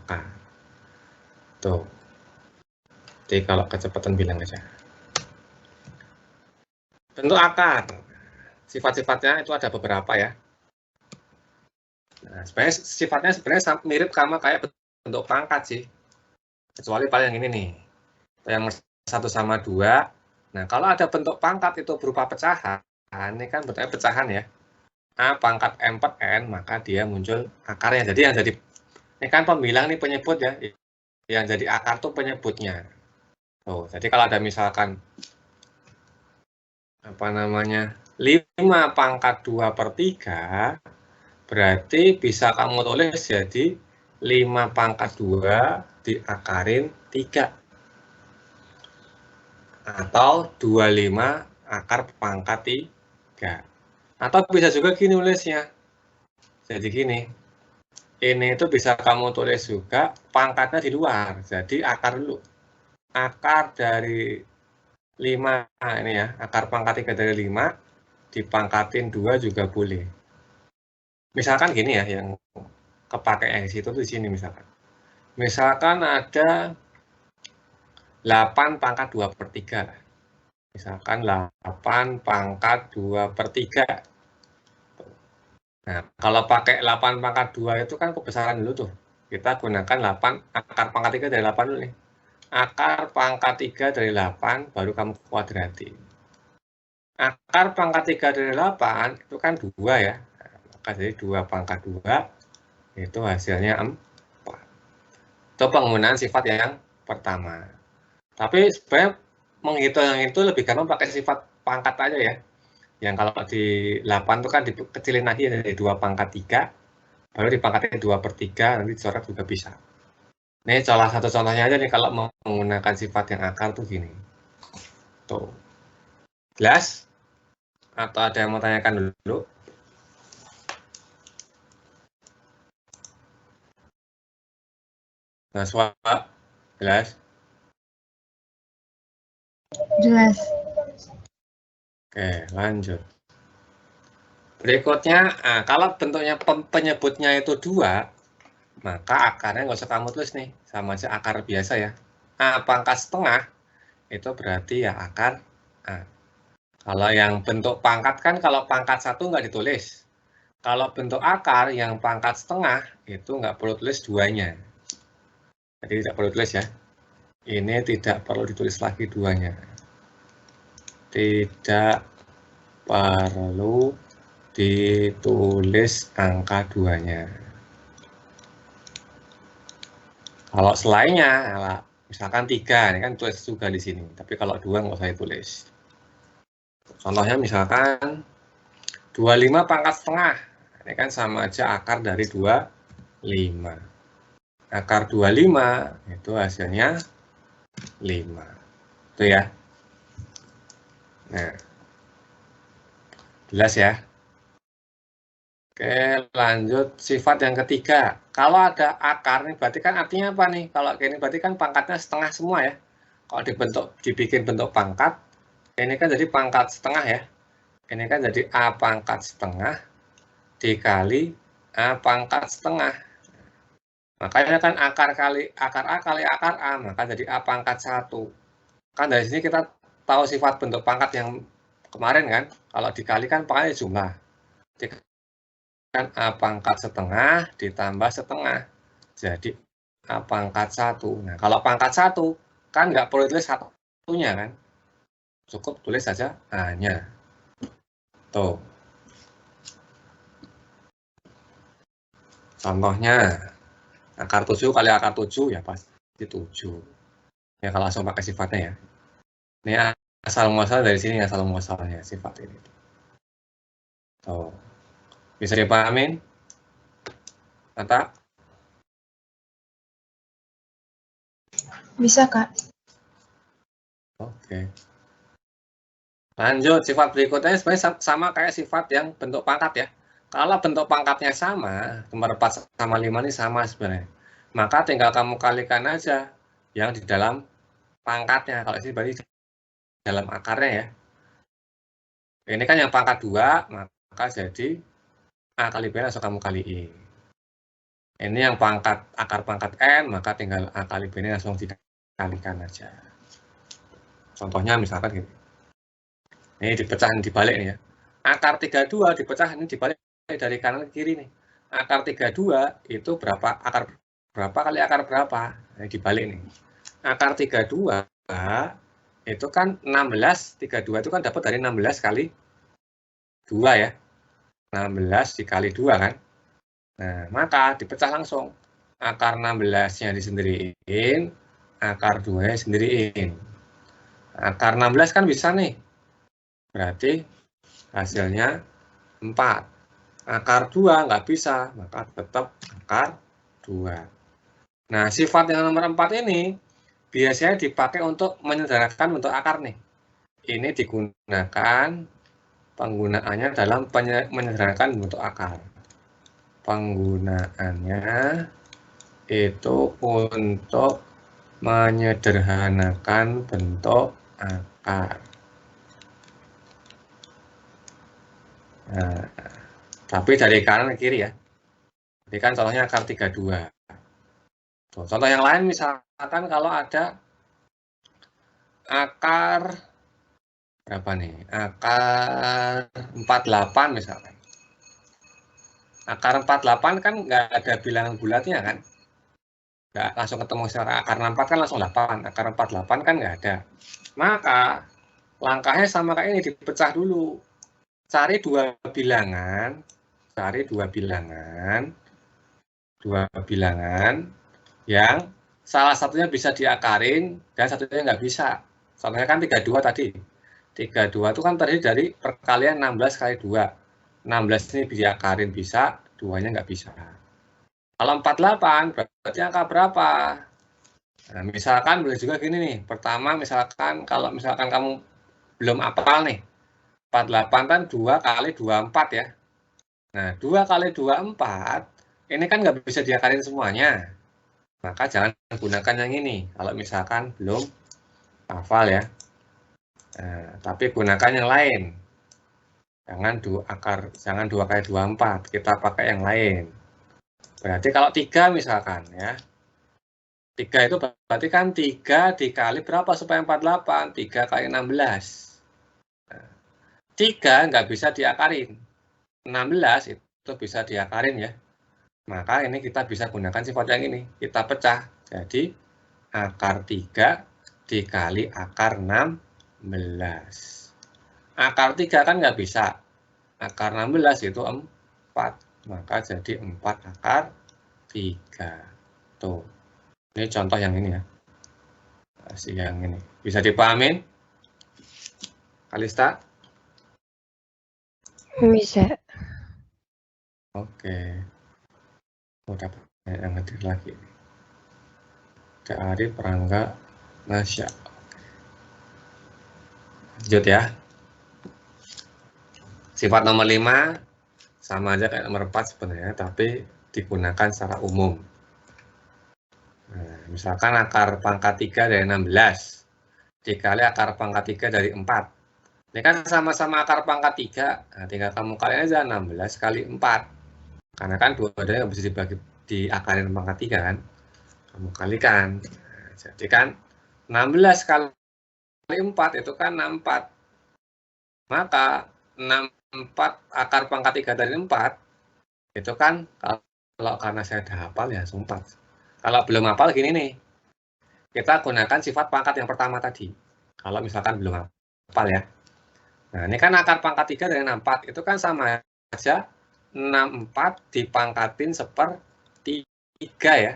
akar. Tuh. Jadi kalau kecepatan bilang aja. Bentuk akar. Sifat-sifatnya itu ada beberapa ya. Nah, sebenarnya sifatnya mirip sama kayak bentuk pangkat sih. Kecuali paling yang ini nih. Yang 1 sama 2. Nah, kalau ada bentuk pangkat itu berupa pecahan, ini kan bentuknya pecahan ya. A pangkat M per N, maka dia muncul akarnya. Jadi yang jadi, ini kan pembilang nih penyebut ya. Yang jadi akar tuh penyebutnya. Tuh, jadi kalau ada misalkan, apa namanya, 5 pangkat 2 per 3, berarti bisa kamu tulis jadi 5 pangkat 2 diakarin 3. Atau 25 akar pangkat 3. Atau bisa juga gini nulisnya. Jadi gini, ini itu bisa kamu tulis juga pangkatnya di luar. Jadi akar dulu. Akar dari 5 ini ya, akar pangkat 3 dari 5 dipangkatin 2 juga boleh. Misalkan gini ya, yang kepakai yang di situ tuh di sini misalkan. Misalkan ada 8 pangkat 2 per 3. Misalkan 8 pangkat 2 per 3. Nah, kalau pakai 8 pangkat 2 itu kan kebesaran dulu tuh. Kita gunakan 8, akar pangkat 3 dari 8 dulu nih. Akar pangkat 3 dari 8, baru kamu kuadrati. Akar pangkat 3 dari 8 itu kan 2 ya. Maka jadi 2 pangkat 2 itu hasilnya 4. Itu penggunaan sifat yang pertama. Tapi sebenarnya menghitung yang itu lebih gampang pakai sifat pangkat aja ya. Yang kalau di 8 itu kan dikecilin lagi dari 2 pangkat 3, baru dipangkatin 2 per 3, nanti dicoret juga bisa. Ini salah satu contohnya aja nih kalau mau menggunakan sifat yang akar tuh gini. Tuh. Jelas? Atau ada yang mau tanyakan dulu? Nah, suara jelas? Jelas. Oke, lanjut. Berikutnya, nah, kalau bentuknya penyebutnya itu 2, maka akarnya nggak usah kamu tulis nih, sama aja akar biasa ya. A pangkat setengah, itu berarti ya akar A. Kalau yang bentuk pangkat kan kalau pangkat 1 nggak ditulis. Kalau bentuk akar yang pangkat setengah, itu nggak perlu tulis 2-nya. Jadi tidak perlu tulis ya. Ini tidak perlu ditulis lagi 2-nya. Tidak perlu ditulis angka 2-nya. Kalau selainnya, misalkan 3, ini kan tulis juga di sini. Tapi kalau 2 nggak usah ditulis. Contohnya misalkan 25 pangkat setengah. Ini kan sama aja akar dari 25. Akar 25 itu hasilnya 5. Itu ya. Nah, jelas ya. Oke, lanjut sifat yang ketiga. Kalau ada akar nih, berarti kan artinya apa nih? Kalau ini berarti kan pangkatnya setengah semua ya. Kalau dibikin bentuk pangkat, ini kan jadi pangkat setengah ya. Ini kan jadi A pangkat setengah dikali A pangkat setengah. Makanya kan akar kali akar A kali akar A, maka jadi A pangkat 1. Kan dari sini kita tahu sifat bentuk pangkat yang kemarin kan. Kalau dikali kan pangkatnya jumlah. Kan A pangkat setengah ditambah setengah. Jadi A pangkat 1. Nah, kalau pangkat 1, kan nggak perlu tulis satunya kan. Cukup tulis saja A-nya. Tuh. Contohnya, akar 7 kali akar 7 ya pasti 7. Ya kalau langsung pakai sifatnya ya. Ini asal muasal dari sini asal muasalnya sifat ini. Tuh. Bisa dipahamin? Kata? Bisa, Kak. Oke. Lanjut, sifat berikutnya sebenarnya sama kayak sifat yang bentuk pangkat ya. Kalau bentuk pangkatnya sama, nomor 4 sama 5 ini sama sebenarnya. Maka tinggal kamu kalikan aja yang di dalam pangkatnya. Kalau ini berarti dalam akarnya ya. Ini kan yang pangkat 2, maka jadi A kali B langsung kamu kaliin. Ini yang akar pangkat N, maka tinggal A kali B ini langsung dikalikan aja. Contohnya misalkan gini. Ini dipecah, dibalik nih ya. Akar 32 dipecah, ini dibalik dari kanan ke kiri nih. Akar 32 itu berapa? Akar berapa kali akar berapa? Ini dibalik nih. Akar 32 itu kan 16, 32 itu kan dapat dari 16 kali 2 ya. 16 dikali 2 kan. Nah, maka dipecah langsung. Akar 16-nya disendiriin, akar 2-nya sendiriin. Akar 16 kan bisa nih. Berarti hasilnya 4. Akar 2 nggak bisa, maka tetap akar 2. Nah, sifat yang nomor 4 ini biasanya dipakai untuk menyederhanakan bentuk akar nih. Ini digunakan, penggunaannya dalam menyederhanakan bentuk akar. Penggunaannya itu untuk menyederhanakan bentuk akar. Nah, tapi dari kanan ke kiri ya. Ini kan contohnya akar 32. Tuh, contoh yang lain misalkan kalau ada akar berapa nih? Akar 48 misalkan. Akar 48 kan nggak ada bilangan bulatnya kan? Nggak langsung ketemu secara akar 64 kan langsung 8. Akar 48 kan nggak ada. Maka langkahnya sama kayak ini, dipecah dulu. Cari dua bilangan yang salah satunya bisa diakarin dan satunya nggak bisa. Contohnya kan 32 tadi. 32 itu kan terdiri dari perkalian 16 kali 2. 16 ini diakarin bisa, 2-nya nggak bisa. Kalau 48 berarti angka berapa? Nah, misalkan boleh juga gini nih. Pertama misalkan kalau misalkan kamu belum hafal nih. 48 kan 2 kali 24 ya. Nah, 2 kali 24 ini kan nggak bisa diakarin semuanya. Maka jangan gunakan yang ini kalau misalkan belum hafal ya. Nah, tapi gunakan yang lain. Jangan 2 kali 24, kita pakai yang lain. Berarti kalau 3 misalkan ya. 3 itu berarti kan 3 dikali berapa supaya 48? 3 kali 16. Nah, 3 nggak bisa diakarin. 16 itu bisa diakarin ya. Maka ini kita bisa gunakan sifat yang ini. Kita pecah. Jadi akar 3 dikali akar 16. Akar 3 kan nggak bisa. Akar 16 itu 4. Maka jadi 4 akar 3. Tuh. Ini contoh yang ini ya. Masih yang ini. Bisa dipahamin? Kalista? Bisa. Oke. Oh, dapat yang ngedir lagi. Kak Arif, Rangga, Nasya. Lanjut ya. Sifat nomor 5 sama aja kayak nomor 4 sebenarnya, tapi digunakan secara umum. Nah, misalkan akar pangkat 3 dari 16 dikali akar pangkat 3 dari 4. Ini kan sama-sama akar pangkat 3, nah, tinggal kamu kalian aja 16 kali 4. Karena kan dua-duanya nggak bisa dibagi diakarin pangkat 3 kan. Kamu kalikan. Nah, jadi kan 16 kali 4 itu kan 64. Maka 64 akar pangkat 3 dari 4 itu kan kalau karena saya udah hafal ya 4. Kalau belum hafal gini nih. Kita gunakan sifat pangkat yang pertama tadi. Kalau misalkan belum hafal ya. Nah, ini kan akar pangkat 3 dari 64. Itu kan sama aja 64 dipangkatin 1/3 ya.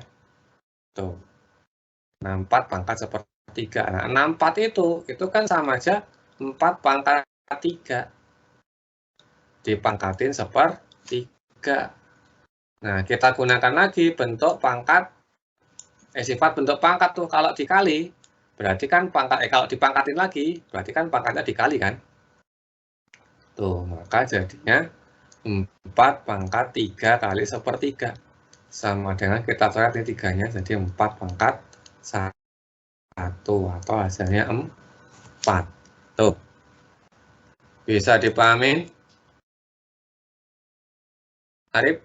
Tuh. 64 pangkat 1/3. Nah, 64 itu kan sama aja 4 pangkat 3 dipangkatin 1/3. Nah, kita gunakan lagi bentuk pangkat sifat bentuk pangkat tuh kalau dikali berarti kan pangkat kalau dipangkatin lagi berarti kan pangkatnya dikali kan. Tuh, maka jadinya 4 pangkat 3 kali 1/3 sama dengan kita coret ini 3-nya jadi 4 pangkat 1 atau hasilnya 4. Tuh. Bisa dipahami? Arif?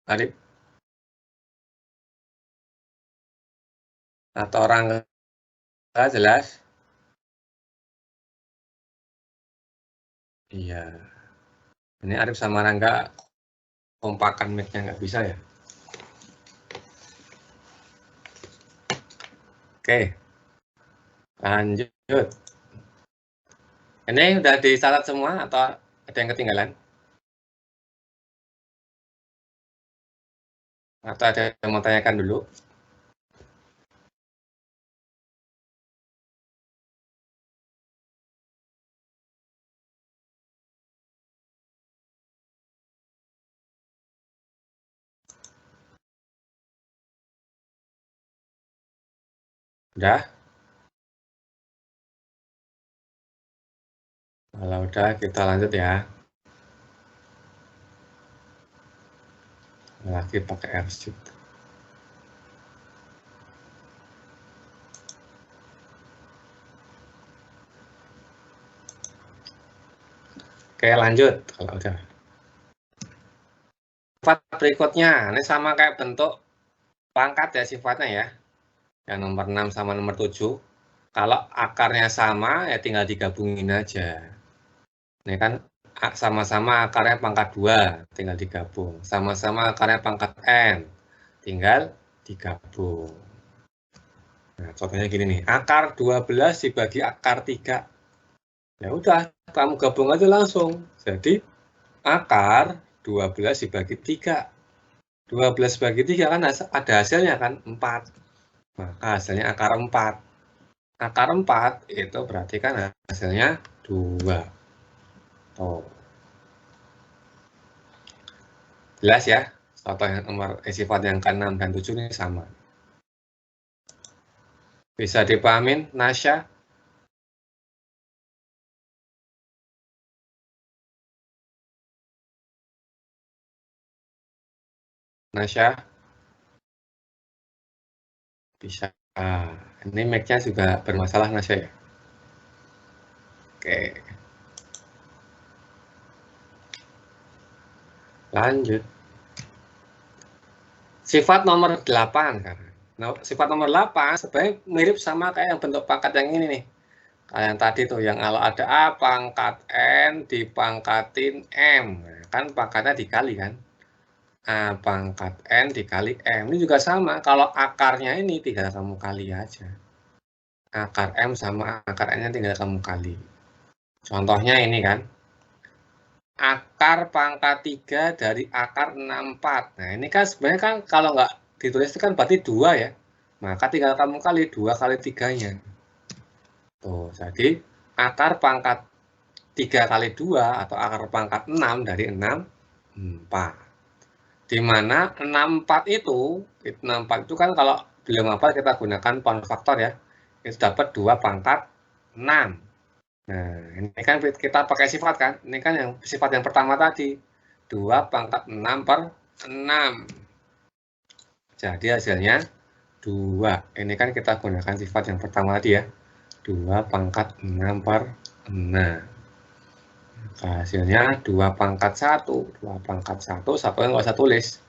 Arif? Atau orang nggak jelas? Iya. Ini Arif sama Rangga kompakan mic-nya nggak bisa ya? Oke. Lanjut. Ini udah dicatat semua atau ada yang ketinggalan? Atau ada yang mau tanyakan dulu? Udah? Kalau udah, kita lanjut ya. Lagi pakai AirSheet. Oke, lanjut. Kalau udah. Sifat berikutnya, ini sama kayak bentuk pangkat ya sifatnya ya. Yang nomor 6 sama nomor 7. Kalau akarnya sama, ya tinggal digabungin aja. Ini kan sama-sama akarnya pangkat 2, tinggal digabung. Sama-sama akarnya pangkat N, tinggal digabung. Nah, contohnya gini nih, akar 12 dibagi akar 3. Ya udah, kamu gabung aja langsung. Jadi, akar 12 dibagi 3. 12 bagi 3 kan ada hasilnya kan, 4. Maka hasilnya akar 4. Akar 4 itu berarti kan hasilnya 2. Oh. Jelas ya? Contoh yang sifat yang ke-6 dan 7 ini sama. Bisa dipahamin, Nasya? Nasya? Bisa. Ini mic-nya juga bermasalah, Nasya ya? Oke. Lanjut. Sifat nomor 8. Nah, sifat nomor 8 sebenarnya mirip sama kayak yang bentuk pangkat yang ini nih. Kayak yang tadi tuh, yang kalau ada A pangkat N dipangkatin M. Nah, kan pangkatnya dikali kan. A pangkat N dikali M. Ini juga sama, kalau akarnya ini tinggal kamu kali aja. Akar M sama akar N-nya tinggal kamu kali. Contohnya ini kan. Akar pangkat 3 dari akar 64. Nah, ini kan sebenarnya kan kalau nggak ditulis itu kan berarti 2 ya. Maka tinggal kamu kali 2 kali 3-nya. Tuh, jadi akar pangkat 3 kali 2 atau akar pangkat 6 dari 6, 4. Di mana 64 itu 64 itu kan kalau belum hafal kita gunakan pound faktor ya. Itu dapat 2 pangkat 6. Nah, ini kan kita pakai sifat kan. Ini kan yang sifat yang pertama tadi. 2 pangkat 6 per 6. Jadi hasilnya 2. Ini kan kita gunakan sifat yang pertama tadi ya. 2 pangkat 6 per 6. Hasilnya 2 pangkat 1. 2 pangkat 1, satunya nggak usah tulis.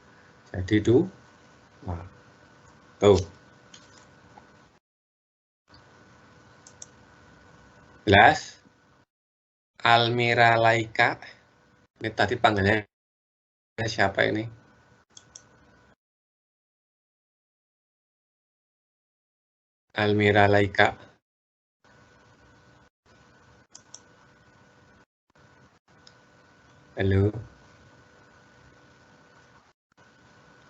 Jadi 2. Tuh. Jelas? Almira Laika. Ini tadi panggilnya siapa ini? Almira Laika. Halo.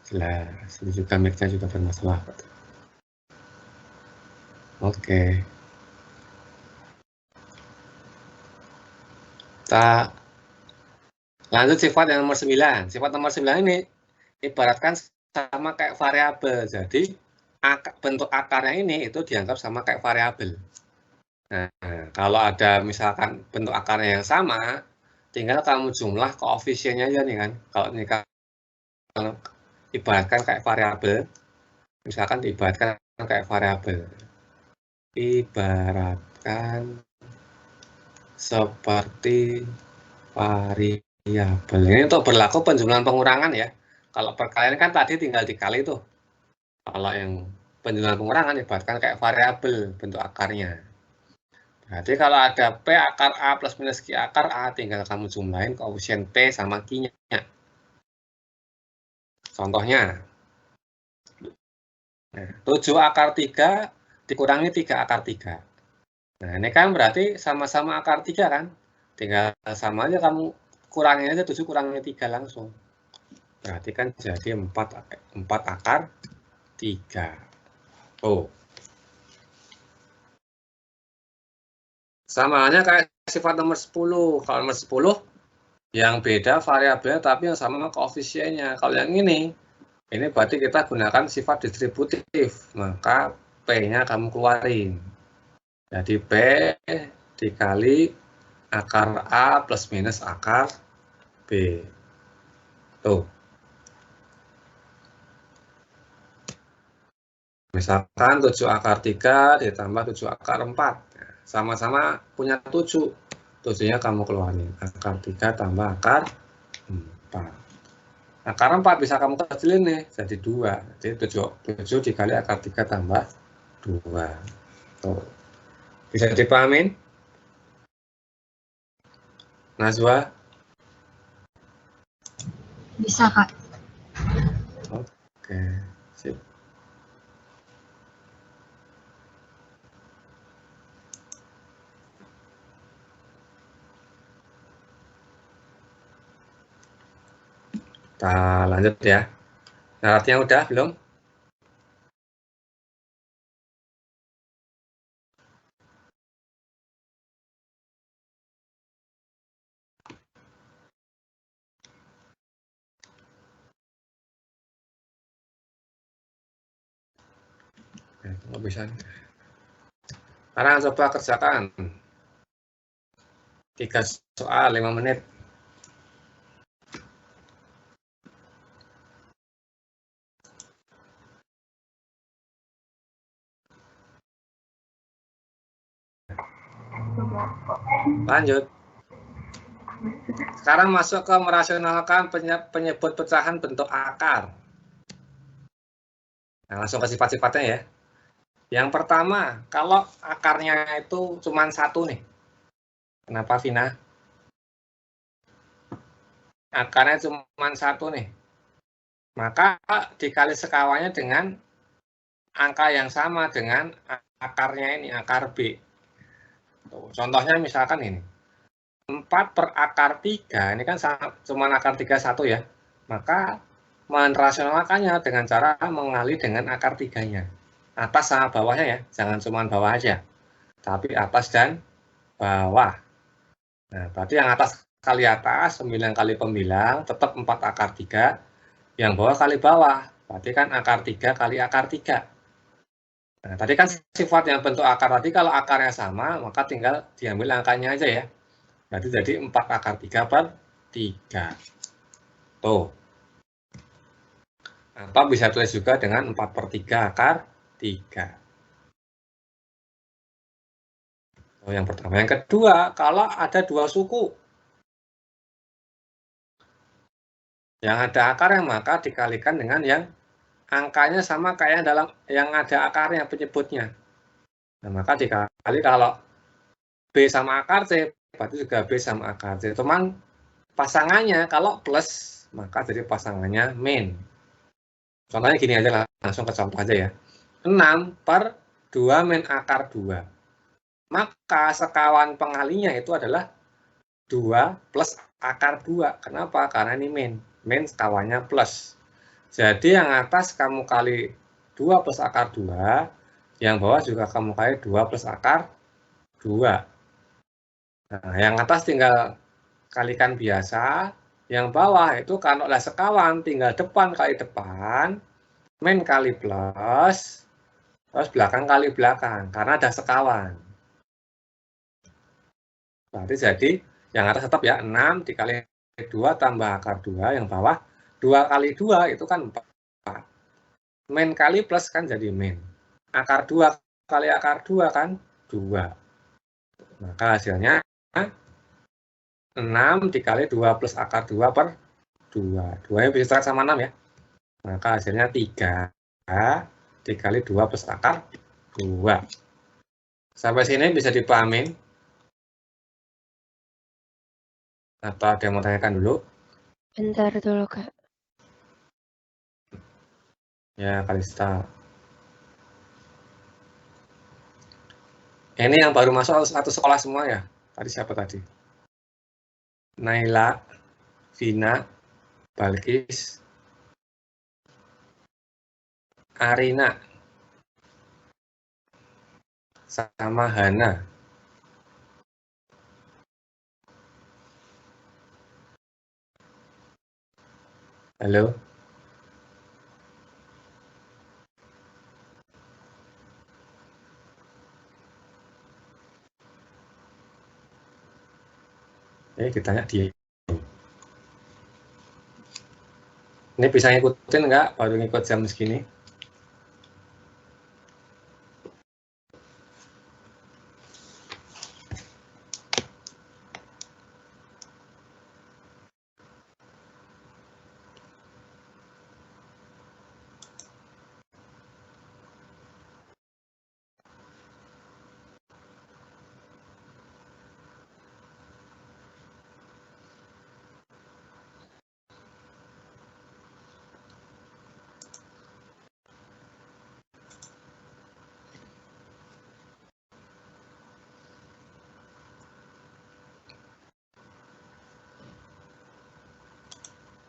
Jelas. Ini juga mic-nya juga bermasalah. Oke. Kita lanjut sifat yang nomor 9. Sifat nomor 9 ini ibaratkan sama kayak variabel. Jadi bentuk akarnya ini itu dianggap sama kayak variabel. Nah, kalau ada misalkan bentuk akarnya yang sama, tinggal kamu jumlah koefisiennya aja nih kan. Kalau ini kan ibaratkan kayak variabel, misalkan ibaratkan kayak variabel. Ibaratkan seperti variabel. Ini untuk berlaku penjumlahan pengurangan ya. Kalau perkalian kan tadi tinggal dikali tuh. Kalau yang penjumlahan pengurangan ibaratkan kayak variabel bentuk akarnya. Berarti kalau ada P akar A plus minus Q akar A, tinggal kamu jumlahin koefisien P sama Q-nya. Contohnya, nah, 7 akar 3 dikurangi 3 akar 3. Nah, ini kan berarti sama-sama akar 3 kan? Tinggal sama aja kamu kurangin aja 7 kurangi 3 langsung. Berarti kan jadi 4 akar 3. Oh. Sama halnya kayak sifat nomor 10. Kalau nomor 10, yang beda variabelnya tapi yang sama koefisiennya. Kalau yang ini berarti kita gunakan sifat distributif. Maka P-nya kamu keluarin. Jadi P dikali akar A plus minus akar B. Tuh. Misalkan 7 akar 3 ditambah 7 akar 4. Sama-sama punya 7. 7-nya kamu keluarin. Akar 3 tambah akar 4. Akar 4 bisa kamu kecilin nih, jadi 2. Jadi 7 dikali akar 3 tambah 2. Tuh. Bisa dipahamin? Najwa? Bisa, Kak. Oke, sip. Kita lanjut ya. Syaratnya udah belum? Nggak bisa. Sekarang coba kerjakan. 3 soal 5 menit. Lanjut. Sekarang masuk ke merasionalkan penyebut pecahan bentuk akar. Nah, langsung ke sifat-sifatnya ya. Yang pertama, kalau akarnya itu cuma 1 nih. Kenapa, Vina? Akarnya cuma 1 nih. Maka dikali sekawannya dengan angka yang sama dengan akarnya ini, akar B. Tuh, contohnya misalkan ini. 4 per akar 3, ini kan cuma akar 3 1 ya. Maka merasionalkannya dengan cara mengali dengan akar 3-nya. Atas sama bawahnya ya, jangan cuma bawah aja. Tapi atas dan bawah. Nah, berarti yang atas kali atas, 9 kali pembilang, tetap 4 akar 3. Yang bawah kali bawah, berarti kan akar 3 kali akar 3. Nah, tadi kan sifat yang bentuk akar tadi, kalau akarnya sama, maka tinggal diambil angkanya aja ya. Berarti jadi 4 akar 3 per 3. Tuh. Atau bisa tulis juga dengan 4 per 3 akar 3. Oh, yang pertama. Yang kedua, kalau ada 2 suku. Yang ada akarnya, maka dikalikan dengan yang angkanya sama kayak yang ada akarnya, penyebutnya. Nah, maka dikali kalau B sama akar C, berarti juga B sama akar C. Cuman pasangannya kalau plus, maka jadi pasangannya min. Contohnya gini aja lah, langsung ke contoh aja ya. 6 per 2 min akar 2. Maka sekawan pengalinya itu adalah 2 plus akar 2. Kenapa? Karena ini min. Min sekawannya plus. Jadi yang atas kamu kali 2 plus akar 2, yang bawah juga kamu kali 2 plus akar 2. Nah, yang atas tinggal kalikan biasa, yang bawah itu kalau sekawan tinggal depan kali depan, min kali plus, terus belakang kali belakang, karena ada sekawan. Berarti jadi yang atas tetap ya 6 dikali 2 tambah akar 2, yang bawah 2 kali 2 itu kan 4. Min kali plus kan jadi min. Akar 2 kali akar 2 kan 2. Maka hasilnya 6 dikali 2 plus akar 2 per 2. 2-nya bisa sama 6 ya. Maka hasilnya 3 dikali 2 plus akar 2. Sampai sini bisa dipahamin? Atau ada yang mau tanyakan dulu? Bentar dulu, Kak. Ya, Kalista. Ini yang baru masuk satu sekolah semua ya? Tadi siapa tadi? Naila, Vina, Balkis, Arina, sama Hana. Halo? Ditanya dia. Ini bisa ngikutin nggak? Baru ngikut jam segini?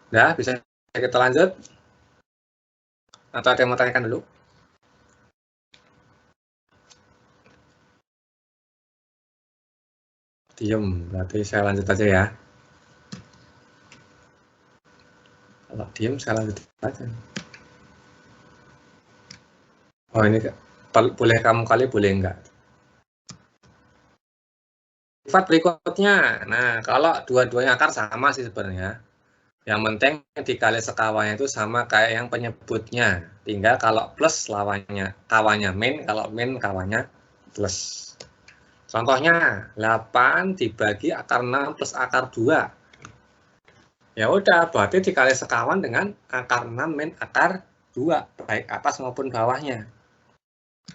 Udah, bisa kita lanjut? Atau ada yang mau tanyakan dulu? Diem, berarti saya lanjut aja ya. Kalau diem, saya lanjut aja. Oh, ini boleh kamu kali, boleh enggak? Sifat berikutnya. Nah, kalau dua-duanya akar sama sih sebenarnya. Yang penting dikali sekawannya itu sama kayak yang penyebutnya. Tinggal kalau plus lawannya, kawannya min, kalau min kawannya plus. Contohnya 8 dibagi akar 6 plus akar 2. Ya udah, berarti dikali sekawan dengan akar 6 min akar 2, baik atas maupun bawahnya.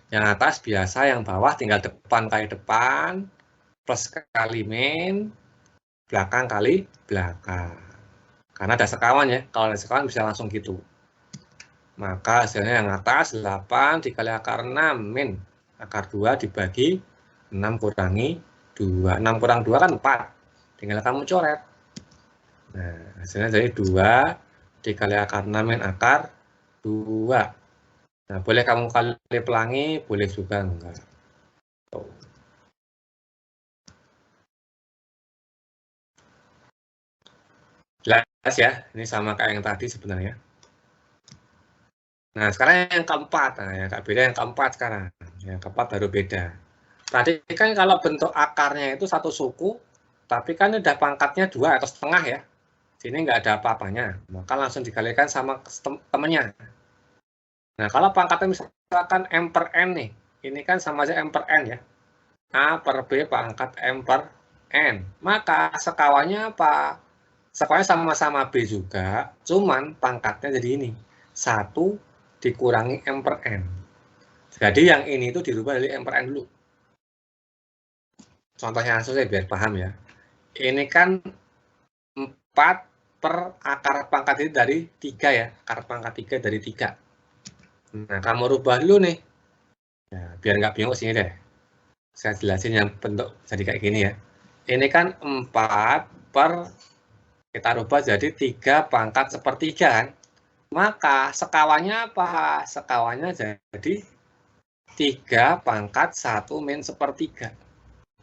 Yang atas biasa, yang bawah tinggal depan kali depan, plus kali min, belakang kali belakang. Karena ada sekawan ya, kalau ada sekawan bisa langsung gitu. Maka hasilnya yang atas 8 dikali akar 6 min akar 2 dibagi 6 kurangi 2. 6 kurang 2 kan 4. Tinggal kamu coret. Nah, hasilnya jadi 2 dikali akar 6 min akar 2. Nah, boleh kamu kali pelangi, boleh juga enggak. Jelas ya, ini sama kayak yang tadi sebenarnya. Nah, sekarang yang keempat. Nah, yang beda yang keempat sekarang. Yang keempat baru beda. Tadi kan kalau bentuk akarnya itu satu suku, tapi kan udah pangkatnya 2 atau setengah ya. Sini nggak ada apa-apanya, maka langsung dikalikan sama temennya. Nah, kalau pangkatnya misalkan M per N nih, ini kan sama aja M per N ya. A per B pangkat M per N. Maka sekawannya apa? Sekawannya sama-sama B juga, cuman pangkatnya jadi ini. 1 dikurangi M per N. Jadi yang ini itu dirubah dari M per N dulu. Contohnya langsung saya biar paham ya. Ini kan 4 per akar pangkat itu dari 3 ya. Akar pangkat 3 dari 3. Nah, kamu rubah dulu nih. Nah, biar nggak bingung sini deh. Saya jelasin yang bentuk jadi kayak gini ya. Ini kan 4 per, kita rubah jadi 3 pangkat sepertiga kan. Maka sekawannya apa? Sekawannya jadi 3 pangkat 1 min sepertiga.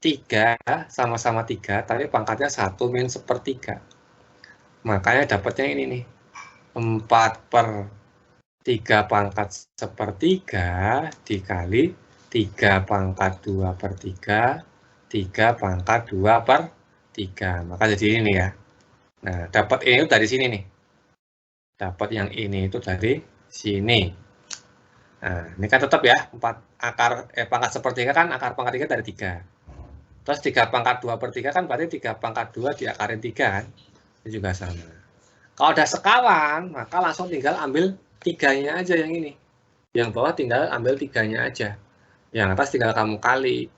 3 sama-sama 3, tapi pangkatnya 1 min sepertiga. Makanya dapatnya ini nih. 4 per 3 pangkat sepertiga dikali 3 pangkat 2 per 3, 3 pangkat 2 per 3. Maka jadi ini ya. Nah, dapat ini dari sini nih. Dapat yang ini itu dari sini. Nah, ini kan tetap ya, 4 akar pangkat sepertiga kan akar pangkat 3 dari 3. Terus 3 pangkat 2 per 3 kan berarti 3 pangkat 2 diakarin 3 kan. Ini juga sama. Kalau ada sekawan, maka langsung tinggal ambil 3-nya aja yang ini. Yang bawah tinggal ambil 3-nya aja. Yang atas tinggal kamu kali.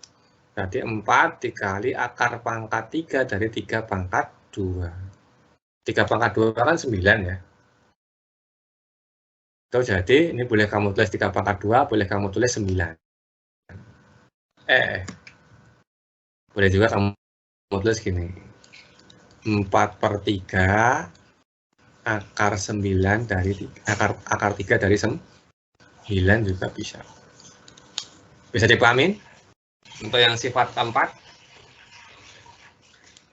Berarti 4 dikali akar pangkat 3 dari 3 pangkat 2. 3 pangkat 2 kan 9 ya. Itu jadi ini boleh kamu tulis 3 pangkat 2, boleh kamu tulis 9. Boleh juga kamu tulis gini. 4/3 akar 9 dari akar 3 dari 9 juga bisa. Bisa dipahami? Untuk yang sifat keempat.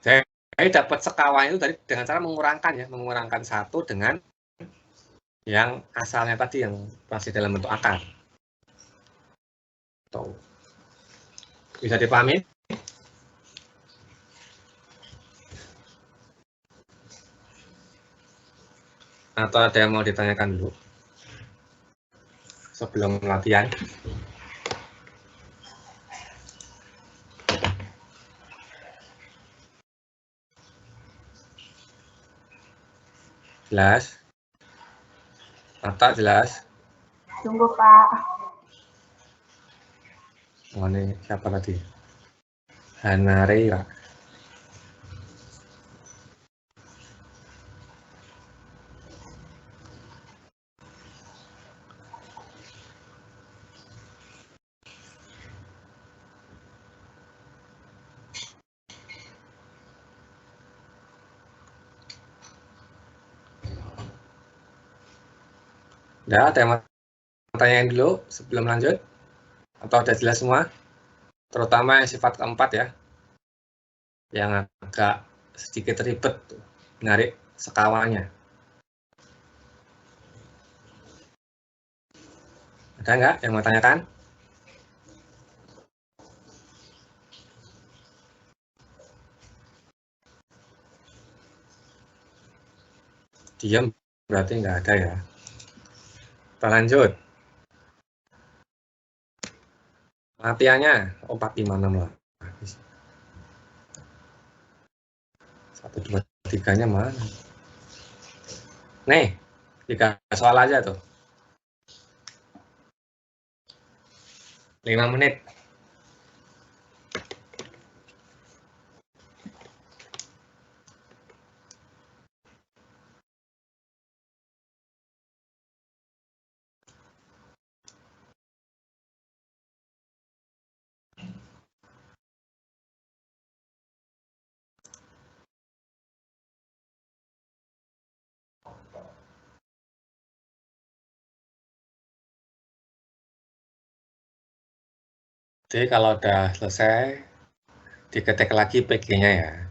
Saya dapat sekawan itu dari dengan cara mengurangkan ya, mengurangkan 1 dengan yang asalnya tadi yang masih dalam bentuk akar. Tuh. Bisa dipahami? Atau ada yang mau ditanyakan dulu sebelum latihan? Jelas? Mata jelas? Tunggu, Pak. Oh, ini siapa tadi? Hanareira. Udah, ada yang mau tanyain dulu sebelum lanjut? Atau udah jelas semua? Terutama yang sifat keempat ya. Yang agak sedikit ribet tuh, narik sekawannya. Ada nggak yang mau tanyakan? Diam berarti nggak ada ya. Kita lanjut. Latihannya 4, 5, 6 lah. 1, 2, 3-nya mana? Nih, 3 soal aja tuh. 5 menit. Jadi kalau udah selesai, diketik lagi PG-nya ya.